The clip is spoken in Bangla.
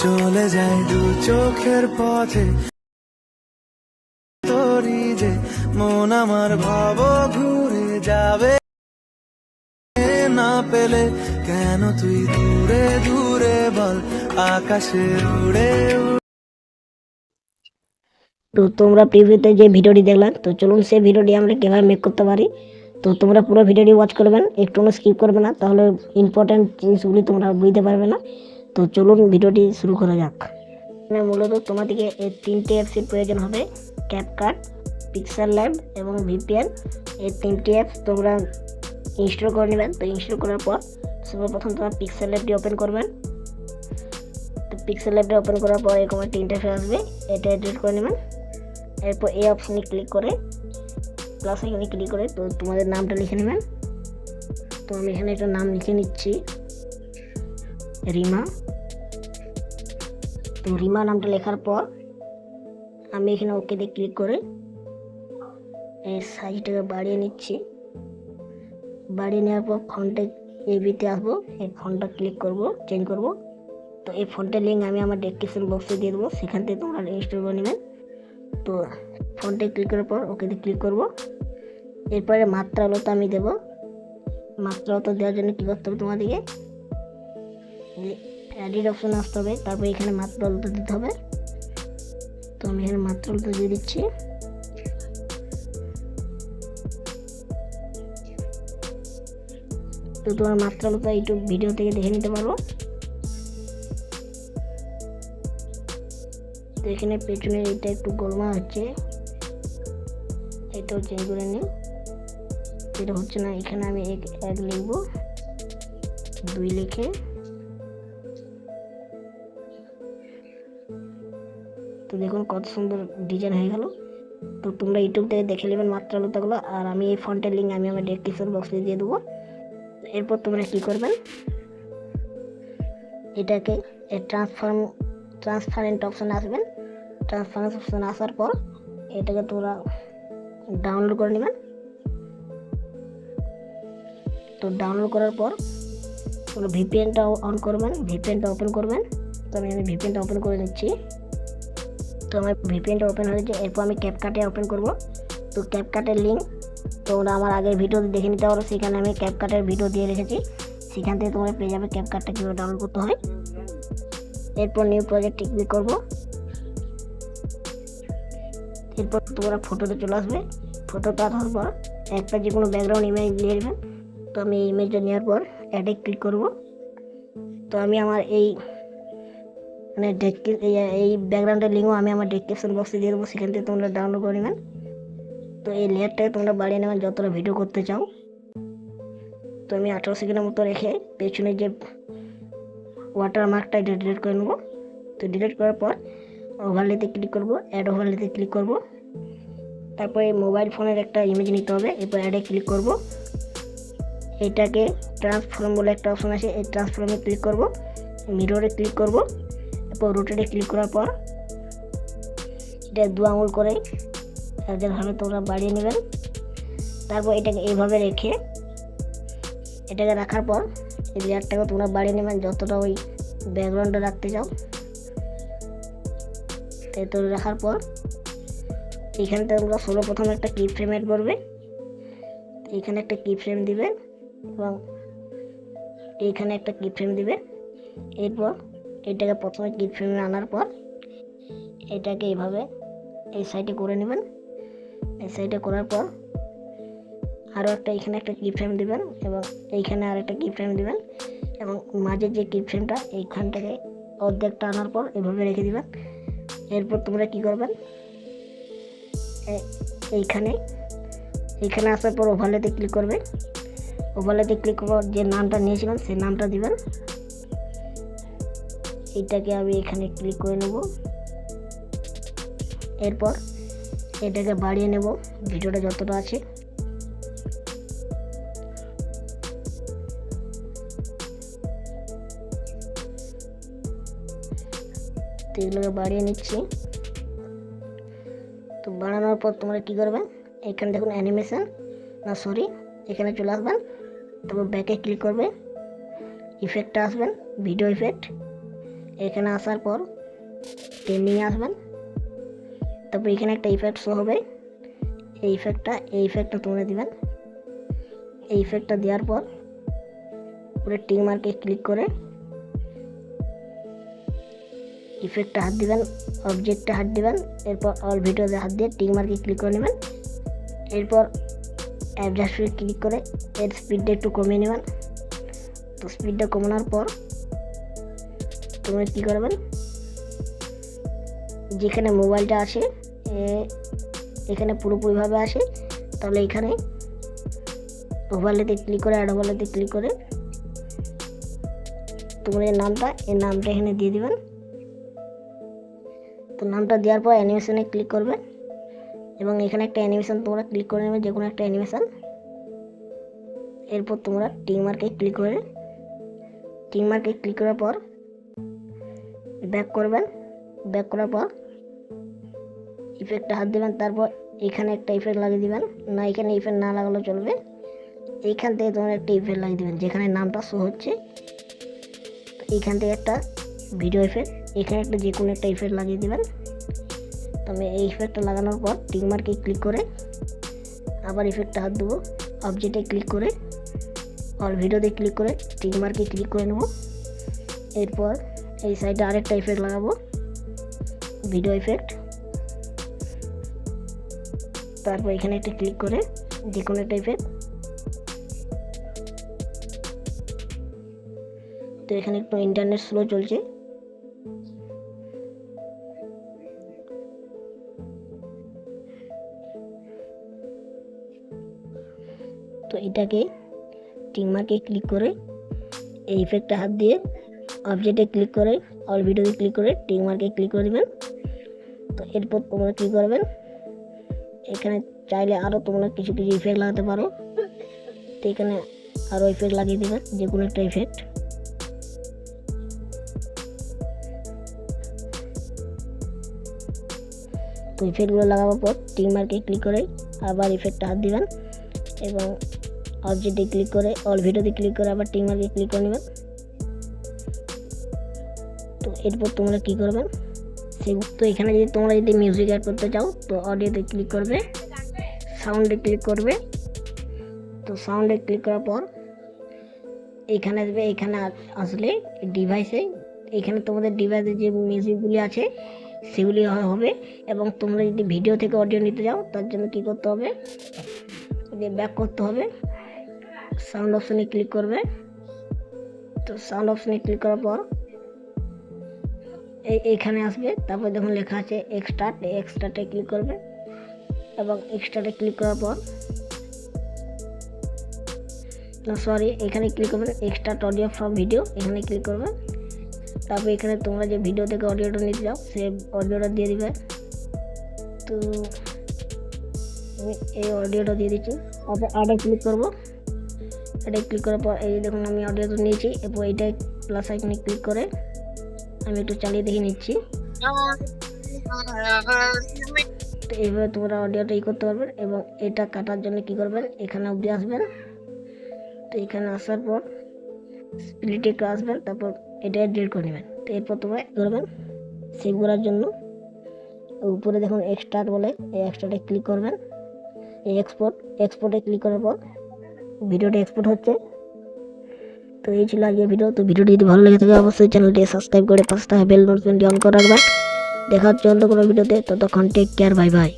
চলে যায় দু চোখের পথে তোরি যে মন আমার ভাব ঘুরে যাবে না পেলে কেন তুই দূরে দূরে বল আকাশে উড়ে তো তোমরা প্রিভিউতে যে ভিডিওটি দেখলাম, তো চলুন সেই ভিডিওটি আমরা কীভাবে মেক করতে পারি। তো তোমরা পুরো ভিডিওটি ওয়াচ করবেন, একটু স্কিপ করবে না, তাহলে ইম্পর্টেন্ট জিনিসগুলি তোমরা বুঝতে পারবে না। তো চলুন ভিডিওটি শুরু করা যাক। মূলত তোমাদেরকে এই 3টে অ্যাপসের প্রয়োজন হবে: ক্যাপকাট, পিক্সেল ল্যাব এবং ভিপিএন। এই 3টি অ্যাপস তোমরা ইনস্টল করে নেবেন। তো ইনস্টল করার পর সর্বপ্রথম তোমরা পিক্সেল ল্যাবটি ওপেন করবেন। তো পিক্সেল ল্যাবটি ওপেন করার পর এরকম একটা ইন্টারফেস আসবে, এটা এডিট করে নেবেন। এরপর এই অপশানে ক্লিক করে প্লাস এখানে ক্লিক করে তো তোমাদের নামটা লিখে নেবেন। তো আমি এখানে একটা নাম লিখে নিচ্ছি, রিমা। তো রিমা নামটা লেখার পর আমি এখানে ওকেতে ক্লিক করে এর সাইজটাকে বাড়িয়ে নিচ্ছি। বাড়িয়ে নেওয়ার পর ফন্টে এবিতে আসবো, এই ফন্টটা ক্লিক করব, চেঞ্জ করব। তো এই ফন্টের লিঙ্ক আমি আমার ডেসক্রিপশন বক্সে দিয়ে দেবো, সেখান থেকে তোমরা ইনস্টল করে নেবেন। তো ফন্টে ক্লিক করার পর ওকেতে ক্লিক করব। এরপরে মাত্রালতা আমি দেবো। মাত্রালতা দেওয়ার জন্য কী করতে হবে, তোমাদেরকে এডিট অপশানে আসতে হবে, তারপর এখানে মাত্রালতা দিতে হবে। তো আমি এখানে মাত্রালতা দিয়ে দিচ্ছি। তো তোমার মাত্রালতা একটু ভিডিও থেকে দেখে নিতে পারো। তো এখানে পেছনে এটা একটু গোলমা হচ্ছে, এটাও চেঞ্জ করে নিই। এটা হচ্ছে না, এখানে আমি এক লিখবো, 2 লিখে তো দেখুন কত সুন্দর ডিজাইন হয়ে গেল। তো তোমরা ইউটিউব থেকে দেখে নেবেন মাত্রালতাগুলো, আর আমি এই ফন্টের লিঙ্ক আমি আমার ডেসক্রিপশন বক্সে দিয়ে দেবো। এরপর তোমরা কী করবেন, এটাকে ট্রান্সপারেন্ট অপশানে আসবেন। ট্রান্সপারেন্ট অপশানে আসার পর এটাকে তোমরা ডাউনলোড করে নেবেন। তো ডাউনলোড করার পর তোমরা ভিপিএনটা অন করবেন, ভিপিএনটা ওপেন করবেন। তো আমি ভিপিএনটা ওপেন করে নিচ্ছি। তো আমার ভিপিএনটা ওপেন হয়েছে। এরপর আমি ক্যাপকাটে ওপেন করব। তো ক্যাপকাটের লিঙ্ক তোমরা আমার আগের ভিডিওতে দেখে নিতে পারো, সেখানে আমি ক্যাপকাটের ভিডিও দিয়ে রেখেছি, সেখান থেকে তোমরা পেয়ে যাবে ক্যাপকাটটা কীভাবে ডাউনলোড করতে হয়। এরপর নিউ প্রজেক্টে ক্লিক করব। এরপর তোমরা ফটোতে চলে আসবে। ফটোতে আসার পর একটা যে কোনো ব্যাকগ্রাউন্ড ইমেজ নিয়ে নেবেন। তো আমি এই ইমেজটা নেওয়ার পর অ্যাডে ক্লিক করব। তো আমি আমার এই এই ব্যাকগ্রাউন্ডের লিঙ্কও আমি আমার ডেসক্রিপশন বক্সে দিয়ে দেবো, সেখান থেকে তোমরা ডাউনলোড করে নেবেন। তো এই লেয়ারটাকে তোমরা বাড়িয়ে নেবেন যতটা ভিডিও করতে চাও। তো আমি 18 সেকেন্ডের মতো রেখে পেছনে যে ওয়াটারমার্কটা এটা ডিলিট করে নেবো। তো ডিলিট করার পর ওভারলেতে ক্লিক করব, অ্যাড ওভারলেতে ক্লিক করব। তারপরে মোবাইল ফোনের একটা ইমেজ নিতে হবে। এরপর অ্যাডে ক্লিক করব। এটাকে ট্রান্সফর্ম বলে একটা অপশন আছে, এই ট্রান্সফর্মে ক্লিক করব, মিররে ক্লিক করব। এরপর রোটেটে ক্লিক করার পর এটা 2 আঙুল করে একভাবে তোমরা বাড়িয়ে নেবেন। তারপর এটাকে এইভাবে রেখে এটাকে রাখার পর এই লেয়ারটাকে তোমরা বাড়িয়ে নেবেন যতটা ওই ব্যাকগ্রাউন্ডে রাখতে চাও। তাই তো রাখার পর এইখানটা তোমরা সর্বপ্রথম একটা কি ফ্রেম অ্যাড করবে। এইখানে একটা কি ফ্রেম দিবে এবং এইখানে একটা কি ফ্রেম দিবে। এরপর এটাকে প্রথমে কি ফ্রেমে আনার পর এটাকে এইভাবে এই সাইডে করে নেবেন। এই সাইডে করার পর আরও একটা এখানে একটা কি ফ্রেম দিবেন এবং এইখানে আর একটা কি ফ্রেম দিবেন এবং মাঝের যে কি ফ্রেমটা এইখানটাকে অর্ধেকটা আনার পর এভাবে রেখে দিবেন। এরপর তোমরা কি করবেন, এইখানে আসার পর ওভারলেতে ক্লিক করবে। ওভারলেতে ক্লিক করার যে নামটা নিয়েছিলাম সেই নামটা দিবেন। এইটাকে আমি এখানে ক্লিক করে নেব। এরপর এটাকে বাড়িয়ে নেব ভিডিওটা যতটা আছে। তো এগুলোকে বাড়িয়ে নিচ্ছি। তো বাড়ানোর পর তোমরা কী করবে, এখানে দেখুন অ্যানিমেশন এখানে চলে আসবেন। তারপর ব্যাকে ক্লিক করবে, ইফেক্টটা আসবেন, ভিডিও ইফেক্ট। এখানে আসার পর ট্রেন্ডিংয়ে আসবেন, তারপর এখানে একটা ইফেক্ট শো হবে, এই ইফেক্টটা তোমরা দিবেন। এই ইফেক্টটা দেওয়ার পর পুরো টিক মার্কে ক্লিক করে ইফেক্টটা হাত দিবেন, অবজেক্টে হাত দিবেন, এরপর অল ভিডিওতে হাত দিয়ে টিক মার্কে ক্লিক করে নেবেন। এরপর অ্যাডজাস্টে ক্লিক করে এর স্পিডটা একটু কমিয়ে নেবেন। তো স্পিডটা কমানোর পর তোমরা কী করবেন, যেখানে মোবাইলটা আসে এখানে পুরোপুরিভাবে আসে, তাহলে এখানে ওভারলেতে ক্লিক করে, অ্যাড ওভারলেতে ক্লিক করে তোমরা এই নামটা এখানে দিয়ে দিবেন। তো নামটা দেওয়ার পর অ্যানিমেশনে ক্লিক করবে এবং এখানে একটা অ্যানিমেশন তোমরা ক্লিক করে নেবে, যে কোনো একটা অ্যানিমেশন। এরপর তোমরা টিক মার্কে ক্লিক করার পর ব্যাক করবেন। ব্যাক করার পর ইফেক্টটা হাত দেবেন, তারপর এখানে একটা ইফেক্ট লাগিয়ে দিবেন। না, এখানে ইফেক্ট না লাগালেও চলবে, এইখান থেকে তোমরা একটা ইফেক্ট লাগিয়ে দেবেন যেখানে নামটা শো হচ্ছে। তো এইখান থেকে একটা ভিডিও ইফেক্ট, এখানে একটা যে কোনো একটা ইফেক্ট লাগিয়ে দেবেন। তো আমি এই ইফেক্টটা লাগানোর পর টিক মার্কে ক্লিক করে আবার ইফেক্টটা হাত দেবো, অবজেক্টে ক্লিক করে অল ভিডিওতে ক্লিক করে টিক মার্কে ক্লিক করে নেব। এরপর এই সাইডে আরেকটা ইফেক্ট লাগাবো, ভিডিও ইফেক্ট। তারপর এখানে একটা ক্লিক করে যে কোনো একটা ইফেক্ট। তো এখানে একটু ইন্টারনেট স্লো চলছে, তো এটাকে টিক মার্কে ক্লিক করে এই ইফেক্টটা হাত দিয়ে অবজেক্টে ক্লিক করে অল ভিডিওতে ক্লিক করে টিক মার্কে ক্লিক করে দেবেন। তো এরপর তোমরা কী করবেন, এখানে চাইলে আরও তোমরা কিছু ইফেক্ট লাগাতে পারো। তো এখানে আরও ইফেক্ট লাগিয়ে দেবেন, যে কোনো একটা ইফেক্ট। তো ইফেক্টগুলো লাগাবার পর টিক মার্কে ক্লিক করে আবার ইফেক্টটা হাত দিবেন এবং অবজেক্টে ক্লিক করে অল ভিডিওতে ক্লিক করে আবার টিক মার্কে ক্লিক করে নেবেন। তো এরপর তোমরা কী করবেন, তো এখানে তোমরা যদি মিউজিক অ্যাড করতে চাও তো অডিওতে ক্লিক করবে, সাউন্ডে ক্লিক করবে। তো সাউন্ডে ক্লিক করার পর এখানে আসবে, এখানে আসলে ডিভাইসে এখানে তোমাদের ডিভাইসে যে মিউজিকগুলি আছে সেগুলি হবে। এবং তোমরা যদি ভিডিও থেকে অডিও নিতে যাও তার জন্য কী করতে হবে, ব্যাক করতে হবে, সাউন্ড অপশনে ক্লিক করবে। তো সাউন্ড অপশনে ক্লিক করার পর এইখানে আসবে, তারপর যখন লেখা আছে এক্সট্রাটে ক্লিক করবে এবং এক্সট্রাটে ক্লিক করার পর এখানে ক্লিক করবেন এক্সট্রাক্ট অডিও ফ্রম ভিডিও, এখানে ক্লিক করবে। তারপর এখানে তোমরা যে ভিডিও থেকে অডিওটা নিতে যাও সে অডিওটা দিয়ে দিবে। তো আমি এই অডিওটা দিয়ে দিচ্ছি, তারপর অ্যাডে ক্লিক করবো। অ্যাডে ক্লিক করার পর এই দেখুন আমি অডিওটা নিয়েছি, এরপর এইটাই প্লাস আইকনে ক্লিক করে আমি একটু চালিয়ে দেখে নিচ্ছি। তো এইভাবে তোমরা অডিওটা করতে পারবেন। এবং এটা কাটার জন্য কী করবেন, এখানে অবধি আসবেন। তো এখানে আসার পর স্প্লিটে একটু আসবেন, তারপর এটা ডিলিট করে নেবেন। তো এরপর তোমরা করবেন সেভ করার জন্য উপরে দেখুন এক্সট্রাক্ট বলে, এই এক্সট্রাক্টে ক্লিক করবেন। এই এক্সপোর্টে ক্লিক করার পর ভিডিওটা এক্সপোর্ট হচ্ছে। তো এই ছিল আজকের ভিডিও। তো ভিডিওটি যদি ভালো লেগে থাকে অবশ্যই চ্যানেলটি সাবস্ক্রাইব করে পাশে থাকা বেল নোটিফিকেশনটি অন করে রাখবেন। দেখা হচ্ছে অন্য কোনো ভিডিওতে, ততক্ষণ টেক কেয়ার, বাই বাই।